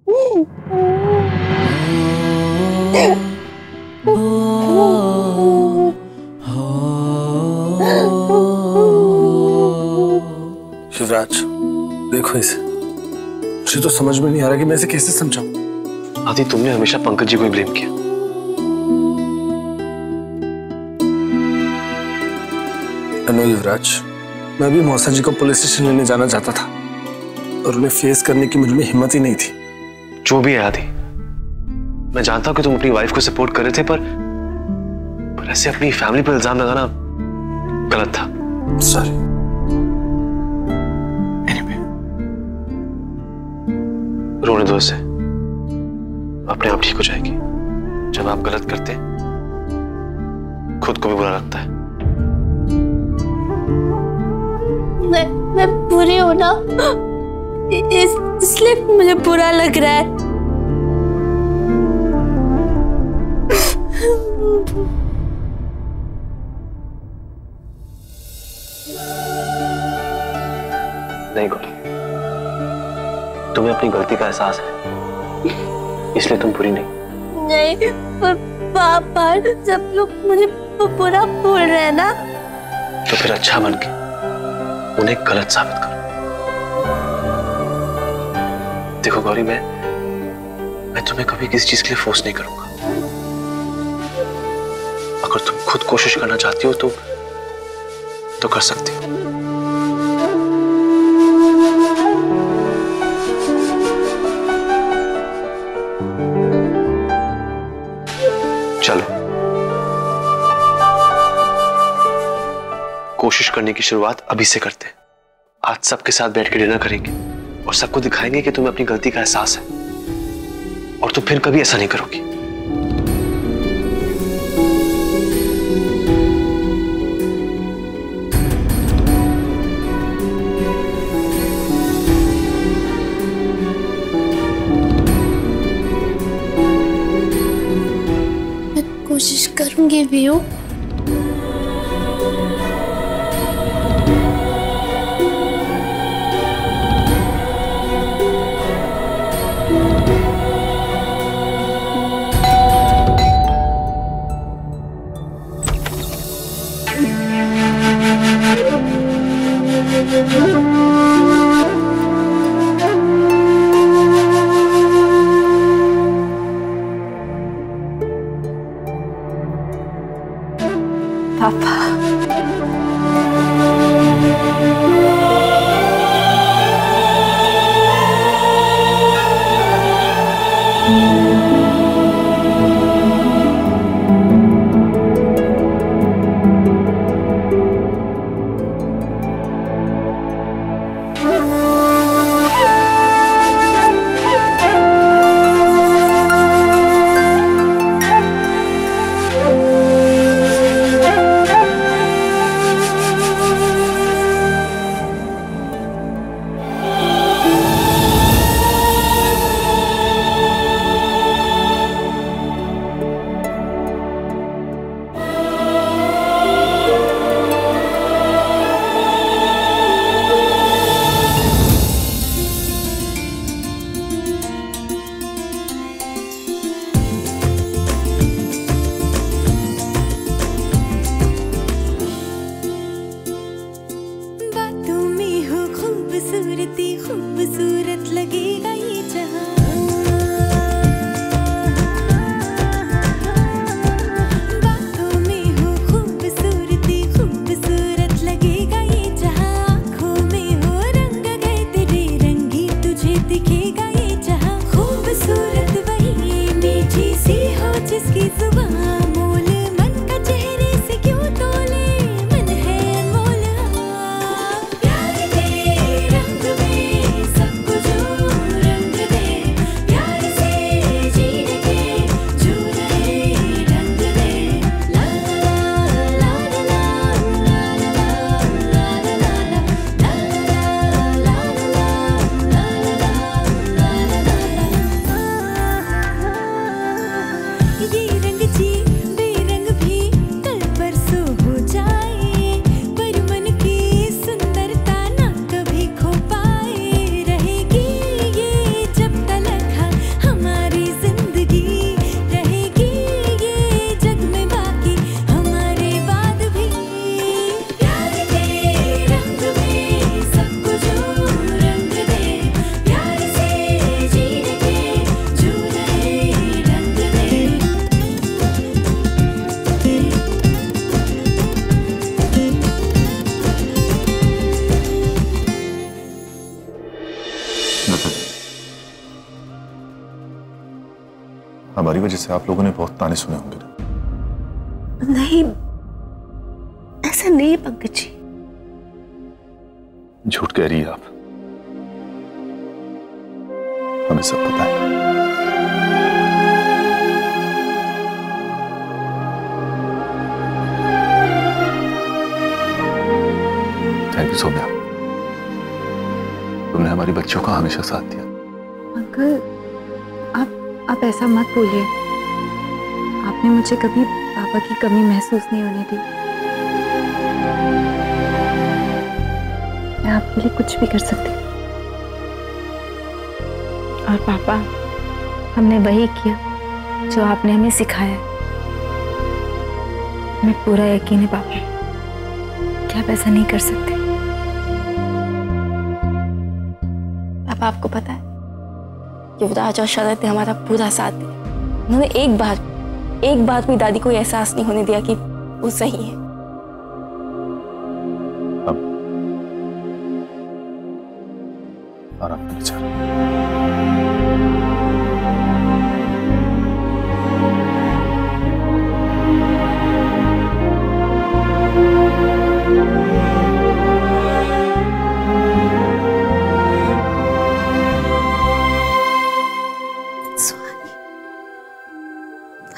शिवराज, देखो इसे, मुझे तो समझ में नहीं आ रहा कि मैं इसे कैसे समझाऊं। आदि, तुमने हमेशा पंकज जी को ही ब्लेम किया। अनु युवराज, मैं भी मौसा जी को पुलिस स्टेशन लेने जाना चाहता था और उन्हें फेस करने की मुझ में हिम्मत ही नहीं थी। जो भी है आदि, मैं जानता हूं कि तुम अपनी वाइफ को सपोर्ट कर रहे थे, पर ऐसे अपनी फैमिली पर इल्जाम लगाना गलत था। सॉरी। एनीवे, रोने दो इसे, अपने आप ठीक हो जाएगी। जब आप गलत करते खुद को भी बुरा लगता है। मैं बुरी हूं ना, इसलिए मुझे बुरा लग रहा है। नहीं गौरी, तुम्हें अपनी गलती का एहसास है, इसलिए तुम बुरी नहीं। नहीं, पर बार सब लोग मुझे बुरा बोल रहे हैं ना। तो फिर अच्छा बन के उन्हें गलत साबित करो। देखो गौरी, मैं तुम्हें कभी किसी चीज के लिए फोर्स नहीं करूंगा। अगर तुम खुद कोशिश करना चाहती हो तो कर सकती हो। चलो, कोशिश करने की शुरुआत अभी से करते हैं। आज सबके साथ बैठ के डिनर करेंगे और सबको दिखाएंगे कि तुम्हें अपनी गलती का एहसास है और तुम फिर कभी ऐसा नहीं करोगी। मैं कोशिश करूंगी भी हूँ। पापा, हमारी वजह से आप लोगों ने बहुत ताने सुने होंगे। नहीं, ऐसा नहीं है पंकज जी। झूठ कह रही है आप, हमें सब पता है। थैंक यू सोम्या, तुमने हमारी बच्चों का हमेशा साथ दिया। अंकल, आप ऐसा मत बोलिए। आपने मुझे कभी पापा की कमी महसूस नहीं होने दी। मैं आपके लिए कुछ भी कर सकती हूँ। और पापा, हमने वही किया जो आपने हमें सिखाया। हमें पूरा यकीन है पापा कि आप ऐसा नहीं कर सकते। पापा, आपको पता है युवराज और शरद ने हमारा पूरा साथ दिया। उन्होंने एक बार भी दादी को एहसास नहीं होने दिया कि वो सही है। आराम से विचार।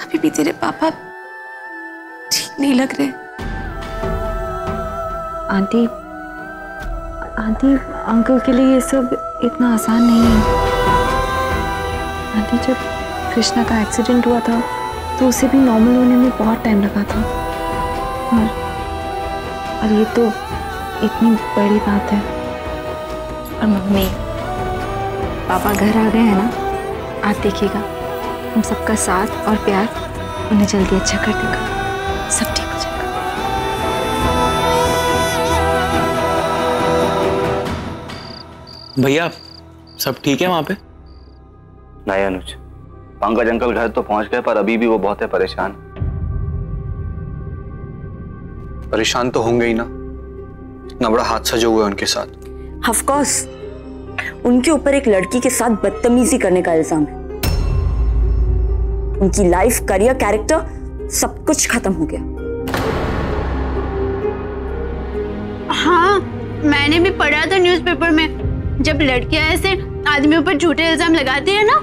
अभी भी तेरे पापा ठीक नहीं लग रहे। आंटी, अंकल के लिए ये सब इतना आसान नहीं है। आंटी, जब कृष्णा का एक्सीडेंट हुआ था तो उसे भी नॉर्मल होने में बहुत टाइम लगा था। और ये तो इतनी बड़ी बात है। और मम्मी, पापा घर आ गए हैं ना, आप देखिएगा हम सबका साथ और प्यार उन्हें जल्दी अच्छा कर देगा। सब ठीक हो जाएगा। भैया, सब ठीक है वहां पे? नहीं अनुज, पंकज अंकल घर तो पहुंच गए पर अभी भी वो बहुत है परेशान। परेशान तो होंगे ही ना, इतना बड़ा हादसा जो हुआ उनके साथ। ऑफ कोर्स, उनके ऊपर एक लड़की के साथ बदतमीजी करने का इल्जाम है। उनकी लाइफ, करियर, कैरेक्टर सब कुछ खत्म हो गया। हाँ, मैंने भी पढ़ा था न्यूज़पेपर में, जब लड़कियां ऐसे आदमियों पर झूठे इल्जाम लगाती है ना,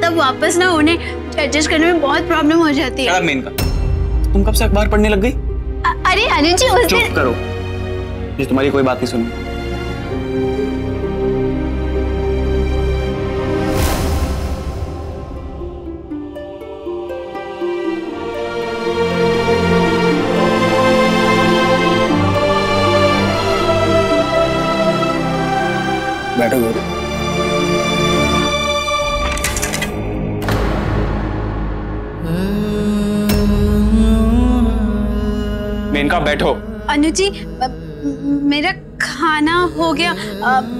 तब वापस ना उन्हें एडजस्ट करने में बहुत प्रॉब्लम हो जाती है। मेनका, तुम कब से अखबार पढ़ने लग गई? अरे अनुज जी, उस दिन चुप करो, ये तुम्हारी कोई बात नहीं सुनी। बैठो गौरी। मेनका बैठो। अनुज जी, मेरा खाना हो गया,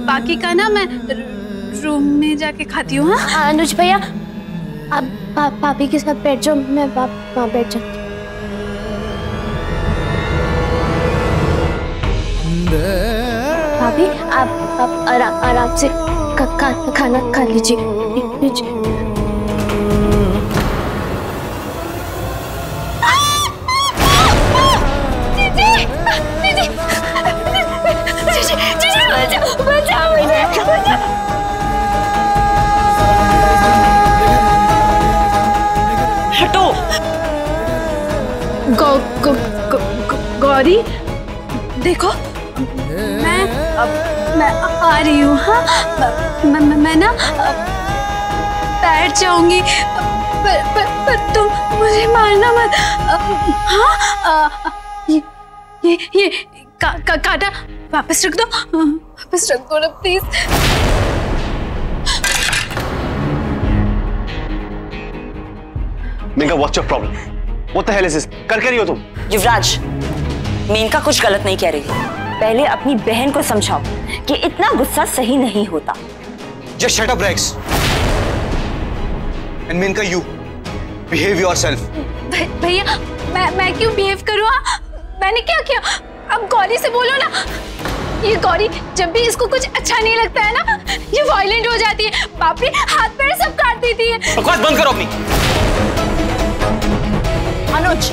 बाकी का ना मैं रूम में जाके खाती हूँ। हाँ अनुज भैया, आप भाभी के साथ बैठ जाओ, मैं वहाँ बैठ जाती हूँ। भाभी, आप आराम से खाना खा लीजिए। हटो। गौरी, देखो, मैं आ रही हूँ। हाँ, मैं ना बैठ जाऊंगी, पर तुम मुझे मारना मत। हाँ, ये काटा वापस रख दो, ना please. Menaka, what's your problem? What the hell is this? कर क्या रही हो तुम? युवराज, मेनका कुछ गलत नहीं कह रही। पहले अपनी बहन को समझाओ कि इतना गुस्सा सही नहीं होता। Just shut up, Rex. And Menka, you behave yourself. भैया, मैं क्यों बिहेव करूँ? मैंने क्या किया? अब गौरी से बोलो ना। ये गौरी जब भी इसको कुछ अच्छा नहीं लगता है ना, ये वायलेंट हो जाती है। बाप रे, हाथ पैर सब काट देती है। बकवास बंद करो अपनी। अनुज,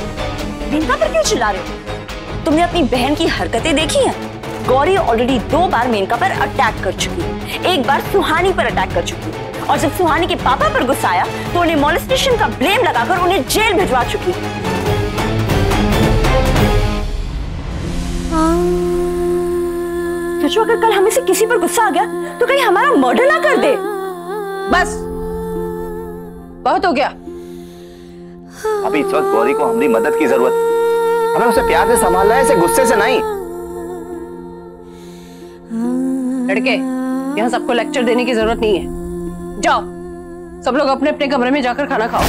मेनका पर क्यों चिल्ला रहे हो? तुमने अपनी बहन की हरकतें देखी हैं? गौरी ऑलरेडी 2 बार मेनका पर अटैक कर चुकी है, 1 बार सुहानी पर अटैक कर चुकी है, और जब सुहानी के पापा पर गुस्सा आया तो उन्हें मॉलेस्टेशन का ब्लेम लगाकर उन्हें जेल भिजवा चुकी है। सोचो अगर कल हमें से किसी पर गुस्सा आ गया तो कहीं हमारा मर्डर ना कर दे। बस बहुत हो गया। अभी इस वक्त गौरी को हमारी मदद की जरूरत, हमें उसे प्यार से संभालना है, इसे गुस्से से नहीं। लड़के, यहाँ सबको लेक्चर देने की जरूरत नहीं है। जाओ सब लोग अपने अपने कमरे में जाकर खाना खाओ।